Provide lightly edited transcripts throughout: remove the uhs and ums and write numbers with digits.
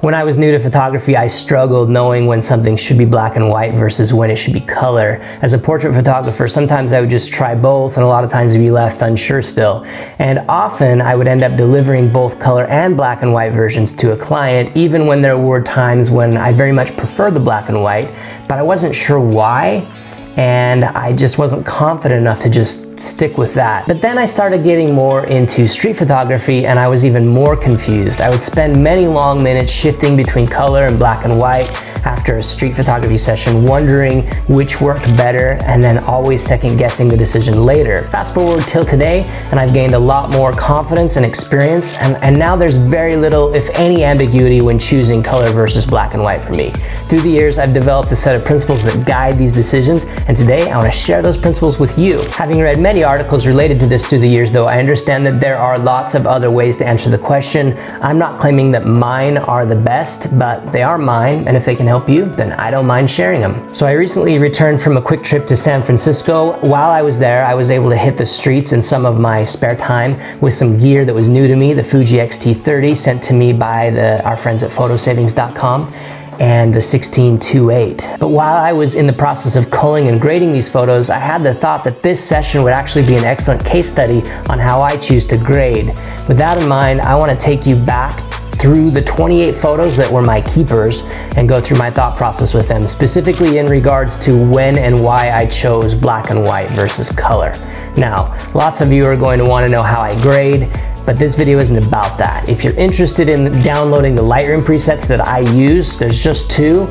When I was new to photography, I struggled knowing when something should be black and white versus when it should be color. As a portrait photographer, sometimes I would just try both, and a lot of times I'd be left unsure still. And often I would end up delivering both color and black and white versions to a client, even when there were times when I very much preferred the black and white, but I wasn't sure why. And I just wasn't confident enough to just stick with that. But then I started getting more into street photography and I was even more confused. I would spend many long minutes shifting between color and black and white after a street photography session, wondering which worked better and then always second guessing the decision later. Fast forward till today and I've gained a lot more confidence and experience, and now there's very little, if any, ambiguity when choosing color versus black and white for me. Through the years, I've developed a set of principles that guide these decisions, and today I want to share those principles with you. Having read many articles related to this through the years though, I understand that there are lots of other ways to answer the question. I'm not claiming that mine are the best, but they are mine, and if they can help you, then I don't mind sharing them. So I recently returned from a quick trip to San Francisco. While I was there, I was able to hit the streets in some of my spare time with some gear that was new to me, the Fuji X-T30 sent to me by our friends at photosavings.com. and the 16-2.8. But while I was in the process of culling and grading these photos, I had the thought that this session would actually be an excellent case study on how I choose to grade. With that in mind, I want to take you back through the 28 photos that were my keepers and go through my thought process with them, specifically in regards to when and why I chose black and white versus color. Now, lots of you are going to want to know how I grade, but this video isn't about that. If you're interested in downloading the Lightroom presets that I use, there's just two.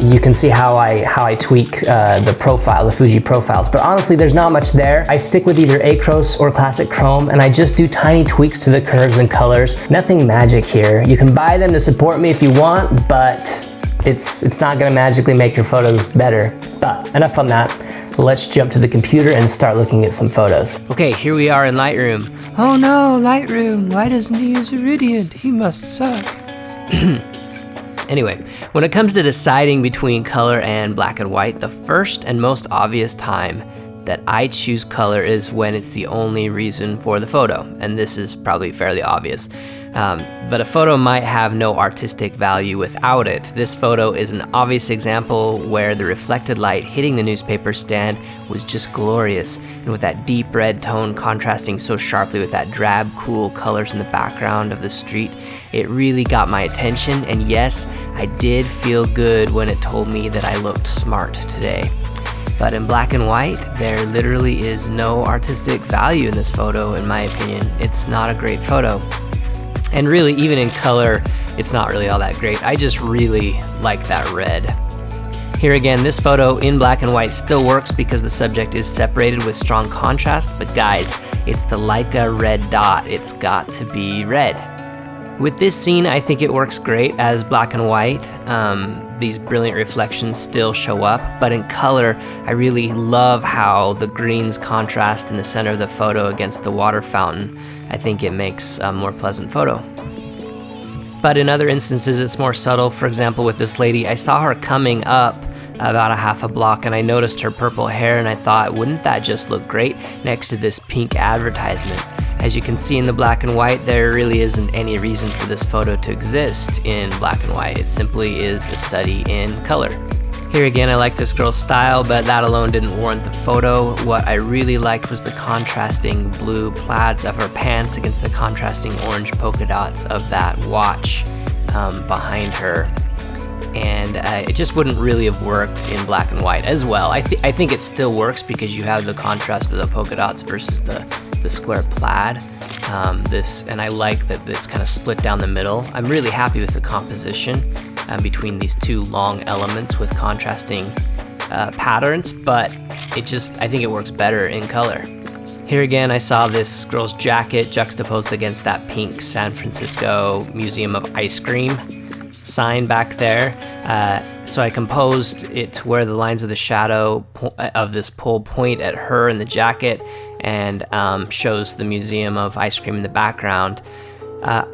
You can see how I tweak the Fuji profiles. But honestly, there's not much there. I stick with either Acros or Classic Chrome, and I just do tiny tweaks to the curves and colors. Nothing magic here. You can buy them to support me if you want, but it's not gonna magically make your photos better. But enough on that. Let's jump to the computer and start looking at some photos. Okay, here we are in Lightroom. Oh no, Lightroom, why doesn't he use Iridian? He must suck. Anyway, when it comes to deciding between color and black and white, the first and most obvious time that I choose color is when it's the only reason for the photo, and this is probably fairly obvious. But a photo might have no artistic value without it. This photo is an obvious example where the reflected light hitting the newspaper stand was just glorious, and with that deep red tone contrasting so sharply with that drab, cool colors in the background of the street, it really got my attention, and yes, I did feel good when it told me that I looked smart today. But in black and white, there literally is no artistic value in this photo, in my opinion. It's not a great photo. And really, even in color, it's not really all that great. I just really like that red. Here again, this photo in black and white still works because the subject is separated with strong contrast, but guys, it's the Leica red dot. It's got to be red. With this scene, I think it works great as black and white. These brilliant reflections still show up, but in color, I really love how the greens contrast in the center of the photo against the water fountain. I think it makes a more pleasant photo. But in other instances, it's more subtle. For example, with this lady, I saw her coming up about a half a block and I noticed her purple hair and I thought, wouldn't that just look great next to this pink advertisement? As you can see in the black and white, there really isn't any reason for this photo to exist in black and white. It simply is a study in color. Here again, I like this girl's style, but that alone didn't warrant the photo. What I really liked was the contrasting blue plaids of her pants against the contrasting orange polka dots of that watch behind her. And it just wouldn't really have worked in black and white as well. I think it still works because you have the contrast of the polka dots versus the square plaid. And I like that it's kind of split down the middle. I'm really happy with the composition between these two long elements with contrasting patterns, but I think it works better in color. Here again, I saw this girl's jacket juxtaposed against that pink San Francisco Museum of Ice Cream sign back there. So I composed it to where the lines of the shadow of this pole point at her in the jacket and shows the Museum of Ice Cream in the background.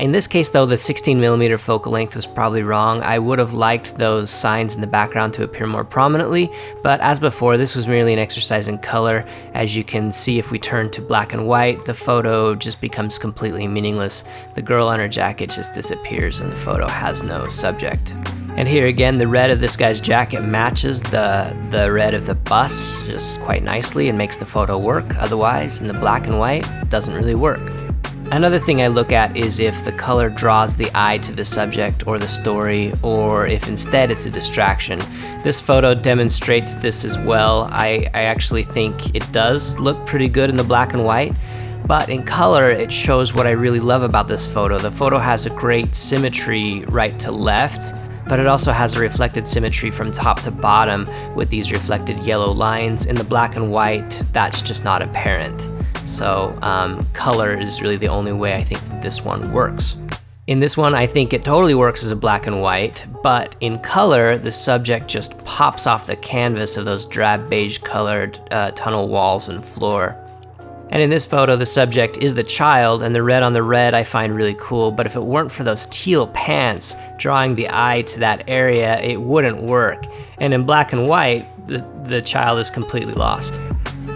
In this case though, the 16mm focal length was probably wrong. I would have liked those signs in the background to appear more prominently, but as before, this was merely an exercise in color. As you can see, if we turn to black and white, the photo just becomes completely meaningless. The girl on her jacket just disappears and the photo has no subject. And here again, the red of this guy's jacket matches the red of the bus just quite nicely and makes the photo work. Otherwise, in the black and white, it doesn't really work. Another thing I look at is if the color draws the eye to the subject or the story, or if instead it's a distraction. This photo demonstrates this as well. I actually think it does look pretty good in the black and white, but in color it shows what I really love about this photo. The photo has a great symmetry right to left, but it also has a reflected symmetry from top to bottom with these reflected yellow lines. In the black and white, that's just not apparent. So color is really the only way I think that this one works. In this one, I think it totally works as a black and white, but in color, the subject just pops off the canvas of those drab beige colored tunnel walls and floor. And in this photo, the subject is the child, and the red on the red I find really cool, but if it weren't for those teal pants drawing the eye to that area, it wouldn't work. And in black and white, the child is completely lost.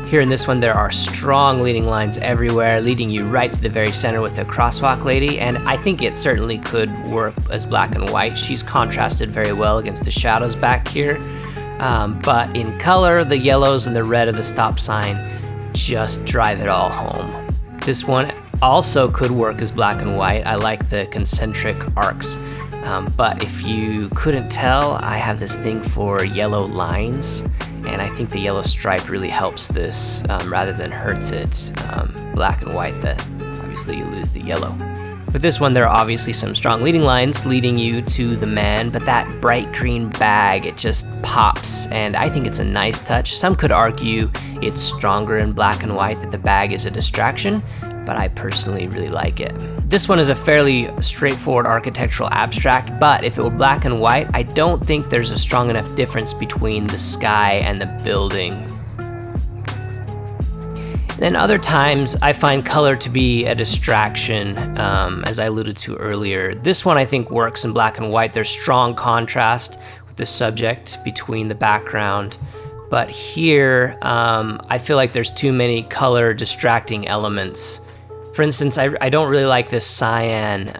Here in this one, there are strong leading lines everywhere, leading you right to the very center with the crosswalk lady, and I think it certainly could work as black and white. She's contrasted very well against the shadows back here, but in color, the yellows and the red of the stop sign just drive it all home. This one also could work as black and white. I like the concentric arcs, but if you couldn't tell, I have this thing for yellow lines, and I think the yellow stripe really helps this rather than hurts it. Black and white, obviously you lose the yellow. With this one, there are obviously some strong leading lines leading you to the man, but that bright green bag, it just pops, and I think it's a nice touch. Some could argue it's stronger in black and white, that the bag is a distraction, but I personally really like it. This one is a fairly straightforward architectural abstract, but if it were black and white, I don't think there's a strong enough difference between the sky and the building. Then other times, I find color to be a distraction, as I alluded to earlier. This one I think works in black and white. There's strong contrast with the subject between the background. But here, I feel like there's too many color distracting elements. For instance, I don't really like this cyan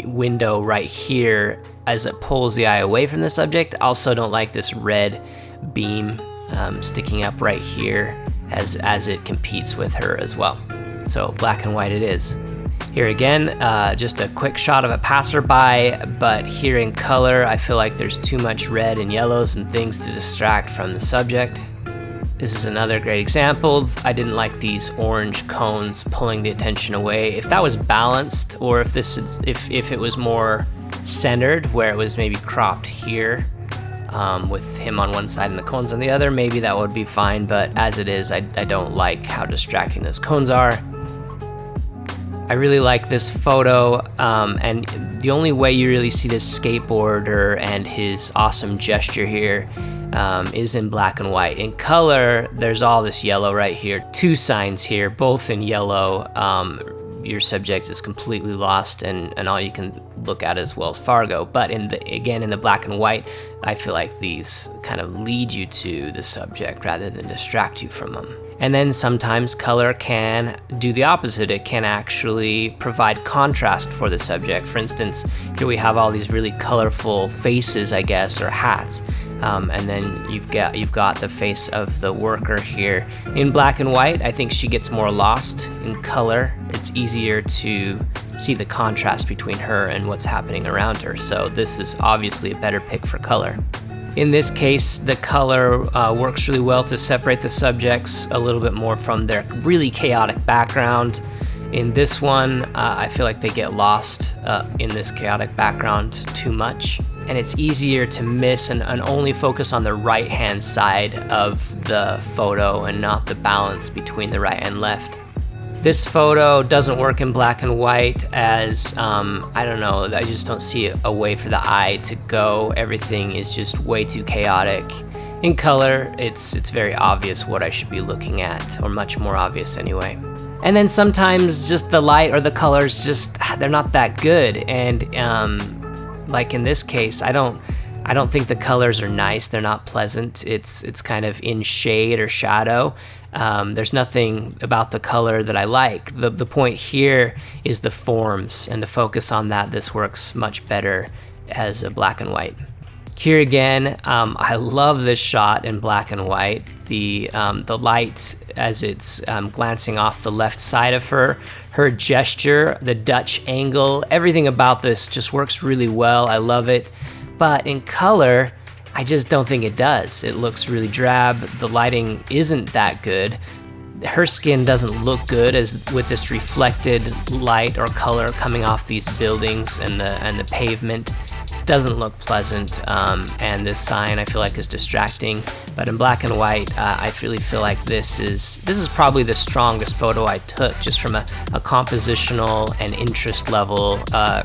window right here as it pulls the eye away from the subject. I also don't like this red beam sticking up right here as it competes with her as well. So black and white it is. Here again, just a quick shot of a passerby, but here in color, I feel like there's too much red and yellows and things to distract from the subject. This is another great example. I didn't like these orange cones pulling the attention away. If that was balanced, or if it was more centered, where it was maybe cropped here, with him on one side and the cones on the other, maybe that would be fine, but as it is, I don't like how distracting those cones are. I really like this photo, and the only way you really see this skateboarder and his awesome gesture here is in black and white. In color, there's all this yellow right here. Two signs here, both in yellow. Your subject is completely lost, and all you can look at is Wells Fargo. But in the black and white, I feel like these kind of lead you to the subject rather than distract you from them. And then sometimes color can do the opposite. It can actually provide contrast for the subject. For instance, here we have all these really colorful faces, I guess, or hats. And then you've got the face of the worker here. In black and white, I think she gets more lost. In color, it's easier to see the contrast between her and what's happening around her. So this is obviously a better pick for color. In this case, the color works really well to separate the subjects a little bit more from their really chaotic background. In this one, I feel like they get lost in this chaotic background too much. And it's easier to miss and only focus on the right-hand side of the photo and not the balance between the right and left. This photo doesn't work in black and white as, I don't know, I just don't see a way for the eye to go. Everything is just way too chaotic. In color, it's very obvious what I should be looking at, or much more obvious anyway. And then sometimes just the light or the colors just, they're not that good. And like in this case, I don't think the colors are nice. They're not pleasant. It's kind of in shade or shadow. There's nothing about the color that I like. The point here is the forms, and to focus on that, this works much better as a black and white. Here again, I love this shot in black and white. The light as it's glancing off the left side of her gesture, the Dutch angle, everything about this just works really well. I love it. But in color, I just don't think it does. It looks really drab. The lighting isn't that good. Her skin doesn't look good as with this reflected light or color coming off these buildings and the pavement. Doesn't look pleasant, and this sign I feel like is distracting. But in black and white, I really feel like this is probably the strongest photo I took, just from a compositional and interest level.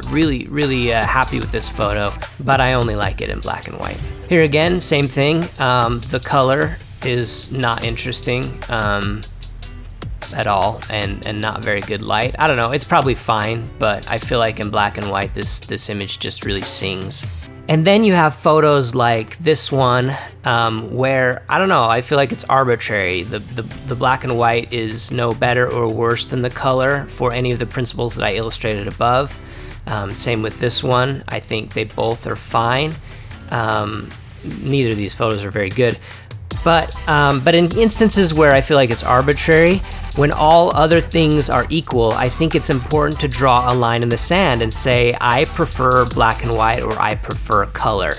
Really happy with this photo, but I only like it in black and white. Here again, same thing. The color is not interesting at all, and not very good light. I don't know, it's probably fine, but I feel like in black and white this image just really sings. And then you have photos like this one, where, I don't know, I feel like it's arbitrary. The black and white is no better or worse than the color for any of the principles that I illustrated above. Same with this one. I think they both are fine. Neither of these photos are very good. But in instances where I feel like it's arbitrary, when all other things are equal, I think it's important to draw a line in the sand and say, I prefer black and white, or I prefer color.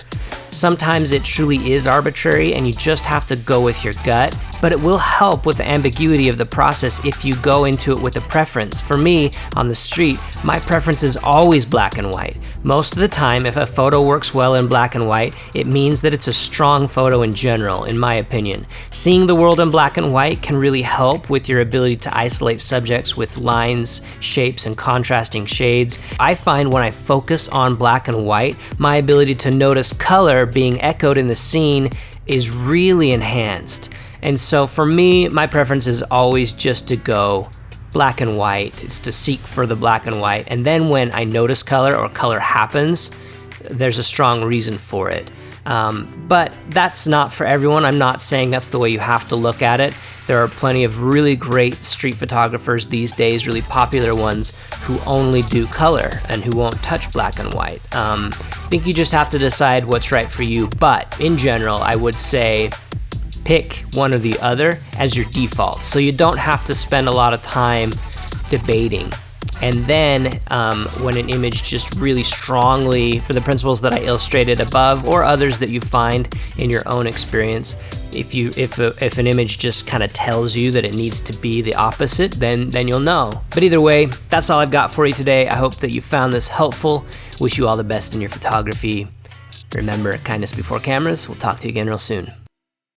Sometimes it truly is arbitrary and you just have to go with your gut, but it will help with the ambiguity of the process if you go into it with a preference. For me, on the street, my preference is always black and white. Most of the time, if a photo works well in black and white, it means that it's a strong photo in general, in my opinion. Seeing the world in black and white can really help with your ability to isolate subjects with lines, shapes, and contrasting shades. I find when I focus on black and white, my ability to notice color being echoed in the scene is really enhanced. And so for me, my preference is always just to go black and white. It's to seek for the black and white. And then when I notice color or color happens, there's a strong reason for it. But that's not for everyone. I'm not saying that's the way you have to look at it. There are plenty of really great street photographers these days, really popular ones, who only do color and who won't touch black and white. I think you just have to decide what's right for you. But in general, I would say pick one or the other as your default, so you don't have to spend a lot of time debating. And then when an image just really strongly, for the principles that I illustrated above or others that you find in your own experience, if an image just kind of tells you that it needs to be the opposite, then you'll know. But either way, that's all I've got for you today. I hope that you found this helpful. Wish you all the best in your photography. Remember, kindness before cameras. We'll talk to you again real soon.